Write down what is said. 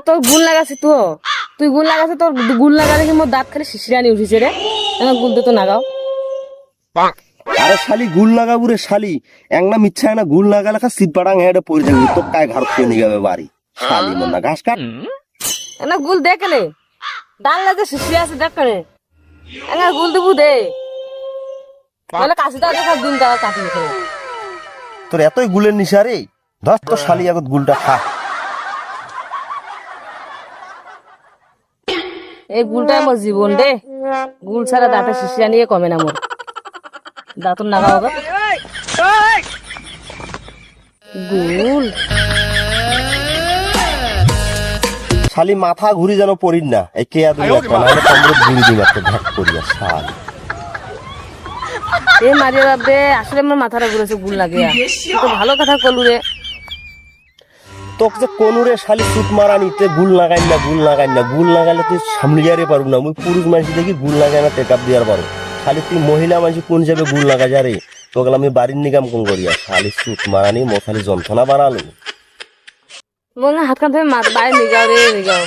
তোর গুল লাগাছে তো, তুই গুল লাগাছে, তোর গুল লাগালে কি মোর দাঁত খালি শিশিরানি উঠিছে রে। গুল দে তো নাগাও। আরে শালি গুল লাগাবো রে শালি, একনা মিচ্ছা না গুল লাগালে খা সিপাড়াং হেডে পড়ে যাবি, তো কায় ঘর করে নিয়ে যাবে বাড়ি শালি মন না ঘাস কাট। গুল দে কেনে, ডাল লাগে শিশিরে আছে দেখ কেনে, গুল দেবু দে, তাহলে কাশি দাও সব দিন দাও কাটি খেয়ে। তোর এতই গুলের নিশা রে, ধর তোর শালি আগত গুলটা খা। এই গুলটাই মোর জীবন রে, গুল ছাড়া দাঁতে শিশিরানি কমে না মোর। দাঁতন নাগাও গো গুল। শালি মাথা ঘুরি যেন পড়িন না, এই কেয়া দুই একটা না হলে কমরে ঘুরি দিন একটা ঢাক করিয়া শালি। এ মারিয়া বাপে, আসলে আমার মাথাটা ঘুরেছে গুল লাগে, তো ভালো কথা কলু রে। তোকে যে কোনুরে শালি সুট মারা নিতে গুল লাগাই না, গুল লাগাই না, গুল লাগালে তুই সামলিয়ারে পারু না। মুই পুরুষ মানুষ দেখি গুল লাগাই না টেকআপ দিয়ার পারো, খালি তুই মহিলা মানুষ কোন যাবে গুল লাগা যা রে। তোকে আমি বাড়ির নিকাম কোন করিয়া শালি সুট মারানি মো খালি যন্ত্রণা বাড়ালো। মনে হাত খান ধরে বাইরে নিয়ে যাও রে, নিয়ে যাও।